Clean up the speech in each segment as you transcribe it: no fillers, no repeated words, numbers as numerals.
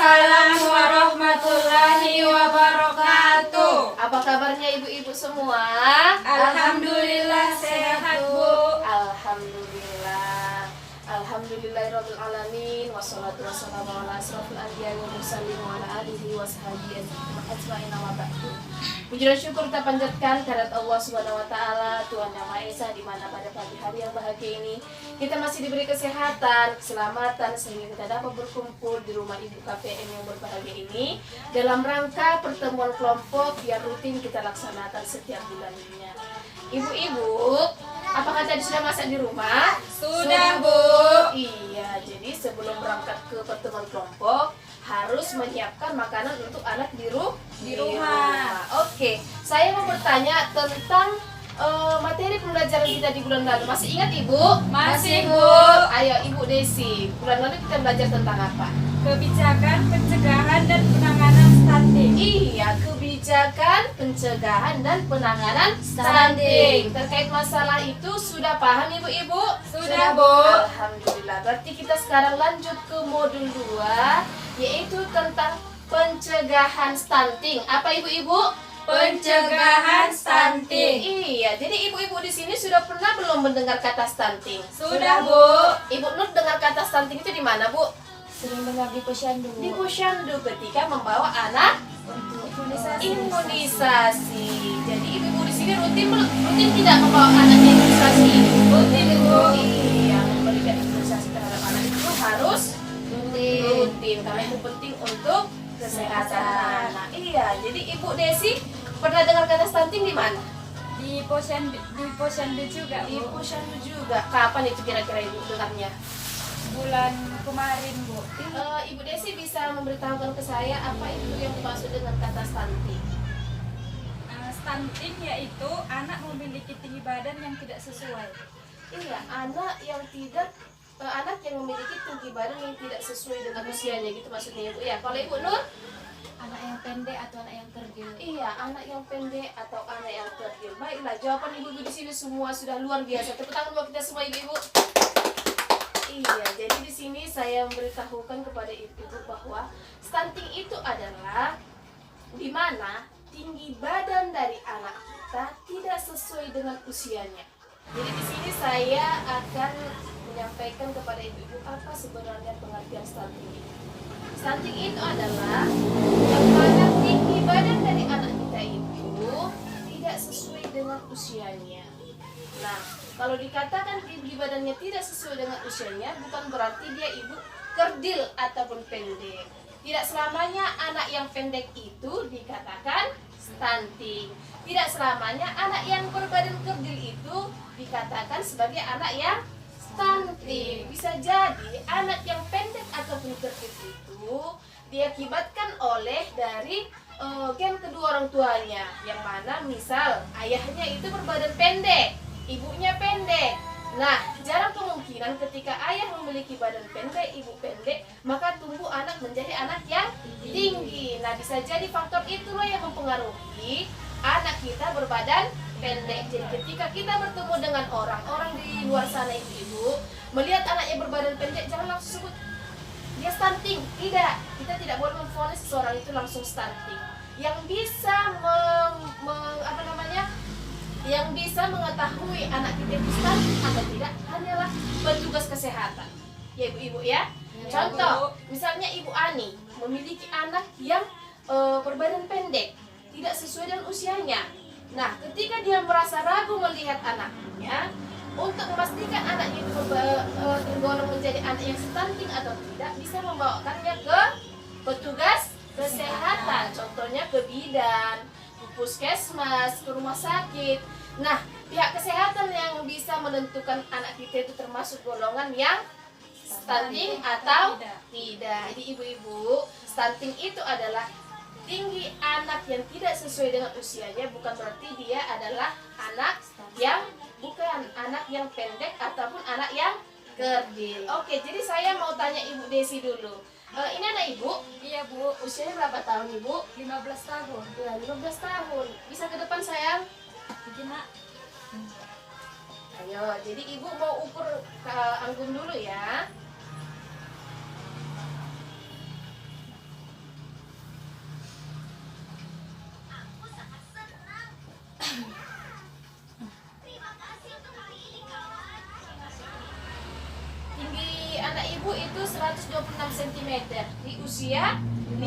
Waalaikumsalam warahmatullahi wabarakatuh. Apa kabarnya ibu-ibu semua? Alhamdulillah sehat, Bu. Alhamdulillah. Alhamdulillahirabbil alamin wassalatu wassalamu ala asrofil anbiya'i wal mursalin wa ala alihi washabihi ajmain wa ba'du. Puji dan syukur kita panjatkan kehadirat Allah Subhanahu wa taala, Tuhan Yang Maha Esa, di mana pada pagi hari yang bahagia ini kita masih diberi kesehatan, keselamatan sehingga kita dapat berkumpul di rumah Ibu KPM yang berbahagia ini dalam rangka pertemuan kelompok yang rutin kita laksanakan setiap bulannya. Ibu-ibu, apakah tadi sudah masak di rumah? Sudah, Bu. Iya, jadi sebelum berangkat ke pertemuan kelompok harus menyiapkan makanan untuk anak di rumah. Oke, saya mau bertanya tentang materi pembelajaran kita di bulan lalu. Masih ingat Ibu? Masih, Bu. Ayo Ibu Desi, bulan lalu kita belajar tentang apa? Kebijakan pencegahan dan penanganan stunting. Iya, kebijakan pencegahan dan penanganan stunting. Terkait masalah itu sudah paham Ibu-ibu? Sudah, Bu. Alhamdulillah. Berarti kita sekarang lanjut ke modul 2, yaitu tentang pencegahan stunting. Apa Ibu-ibu? Pencegahan stunting. Iya, jadi ibu-ibu di sini sudah pernah belum mendengar kata stunting? Sudah, Bu. Ibu Nur dengar kata stunting itu di mana, Bu? Sering dengar di posyandu. Di posyandu ketika membawa anak Untuk imunisasi. Jadi ibu-ibu di sini rutin tidak membawa anaknya imunisasi? Rutin, Bu. Iya, memberikan imunisasi terhadap anak itu harus rutin karena itu penting untuk kesehatan anak. Iya, jadi Ibu Desi pernah dengar kata stunting di mana? Di posyandu juga, Di Bu. posyandu juga. Kapan itu kira-kira Ibu dengarnya? Bulan kemarin, Bu. Ibu Desi bisa memberitahukan ke saya apa itu yang dimaksud dengan kata stunting? Stunting yaitu anak memiliki tinggi badan yang tidak sesuai. Iya, anak yang memiliki tinggi badan yang tidak sesuai dengan usianya, gitu maksudnya Ibu. Ya, kalau Ibu Nur? Anak yang pendek atau anak yang kerdil. Iya, anak yang pendek atau anak yang kerdil. Baiklah, jawaban ibu-ibu di sini semua sudah luar biasa. Tepuk tangan buat kita semua ibu-ibu. Iya, jadi di sini saya memberitahukan kepada ibu-ibu bahwa stunting itu adalah di mana tinggi badan dari anak kita tidak sesuai dengan usianya. Jadi di sini saya akan menyampaikan kepada ibu-ibu apa sebenarnya pengertian stunting itu. Stunting itu adalah yang mana tinggi badan dari anak kita itu tidak sesuai dengan usianya. Nah, kalau dikatakan tinggi badannya tidak sesuai dengan usianya, bukan berarti dia ibu kerdil ataupun pendek. Tidak selamanya anak yang pendek itu dikatakan stunting. Tidak selamanya anak yang berbadan kerdil itu dikatakan sebagai anak yang stunting. Bisa jadi anak yang pendek ataupun kerdil itu diakibatkan oleh dari gen kedua orang tuanya, yang mana misal ayahnya itu berbadan pendek, ibunya pendek. Nah, jarang kemungkinan ketika ayah memiliki badan pendek, ibu pendek, maka tumbuh anak menjadi anak yang tinggi. Nah, bisa jadi faktor itulah yang mempengaruhi anak kita berbadan pendek. Jadi ketika kita bertemu dengan orang di luar sana ibu-ibu, melihat anaknya berbadan pendek, jangan langsung sebut dia stunting. Tidak, kita tidak boleh memvonis seseorang itu langsung stunting. Yang bisa yang bisa mengetahui anak kita itu stunting atau tidak hanyalah petugas kesehatan. Ya ibu-ibu ya. Contoh, misalnya Ibu Ani memiliki anak yang berbadan pendek, tidak sesuai dengan usianya. Nah, ketika dia merasa ragu melihat anaknya, untuk memastikan anaknya itu tergolong menjadi anak yang stunting atau tidak, bisa membawakannya ke petugas kesehatan. Contohnya ke bidan, ke puskesmas, ke rumah sakit. Nah, pihak kesehatan yang bisa menentukan anak kita itu termasuk golongan yang stunting atau tidak. Jadi ibu-ibu, stunting itu adalah tinggi anak yang tidak sesuai dengan usianya, bukan berarti dia adalah anak yang pendek ataupun anak yang kerdil. Oke, jadi saya mau tanya Ibu Desi dulu. Ini anak Ibu? Iya, Bu. Usianya berapa tahun Ibu? 15 tahun. Ya, 15 tahun. Bisa ke depan sayang? Begini, Nak. Ayo, jadi Ibu mau ukur anggum dulu ya. di usia 15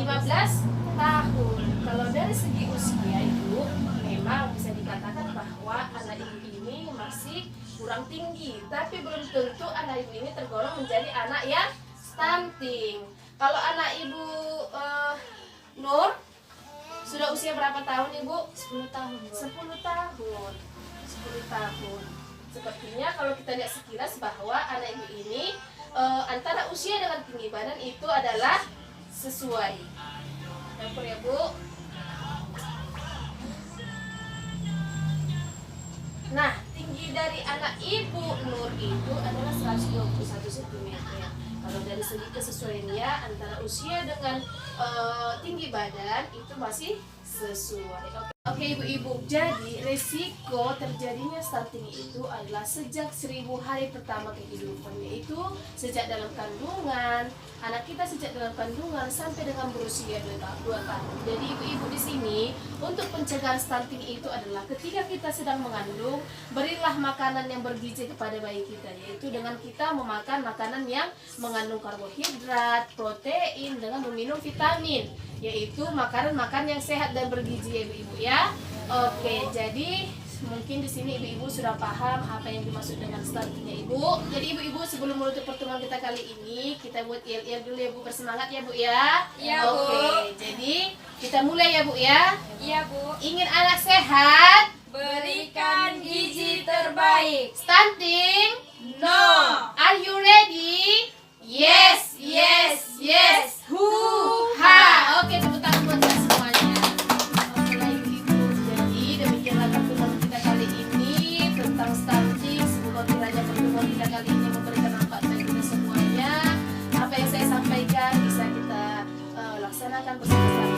tahun. Kalau dari segi usia Ibu, memang bisa dikatakan bahwa anak Ibu ini masih kurang tinggi, tapi belum tentu anak Ibu ini tergolong menjadi anak yang stunting. Kalau anak Ibu Nur sudah usia berapa tahun Ibu? 10 tahun. 10 tahun. 10 tahun. Sepertinya kalau kita lihat sekilas bahwa anak Ibu ini antara usia dengan tinggi badan itu adalah sesuai. Campur ya Bu. Nah, tinggi dari anak Ibu Nur itu adalah 121 cm. Kalau dari segi kesesuaiannya antara usia dengan tinggi badan itu masih sesuai. Oke Ibu-ibu, jadi resiko terjadinya stunting itu adalah sejak 1000 hari pertama kehidupan, yaitu sejak dalam kandungan, anak kita sejak dalam kandungan sampai dengan berusia 2 tahun. Jadi Ibu-ibu di sini untuk pencegahan stunting itu adalah ketika kita sedang mengandung, berilah makanan yang bergizi kepada bayi kita, yaitu dengan kita memakan makanan yang mengandung karbohidrat, protein, dengan meminum vitamin, yaitu makanan-makanan yang sehat dan bergizi ya Ibu-ibu ya. Oke, jadi mungkin di sini Ibu-ibu sudah paham apa yang dimaksud dengan stuntingnya Ibu. Jadi Ibu-ibu sebelum menutup pertemuan kita kali ini, kita buat yel-yel dulu ya Bu, bersemangat ya Bu ya. Iya, Bu. Oke, jadi kita mulai ya Bu ya. Iya Bu. Ingin anak sehat, Berikan gizi terbaik. stunting, No. Are you ready? Yes, yes, yes. Hu-ha. Oke, tepuk tangan buat kita semuanya. Oke lah Ibu-ibu, jadi demikianlah pertemuan kita kali ini tentang stunting. Semoga kiranya pertemuan kita kali ini memberikan manfaat bagi kita semuanya. Apa yang saya sampaikan bisa kita laksanakan bersama-sama.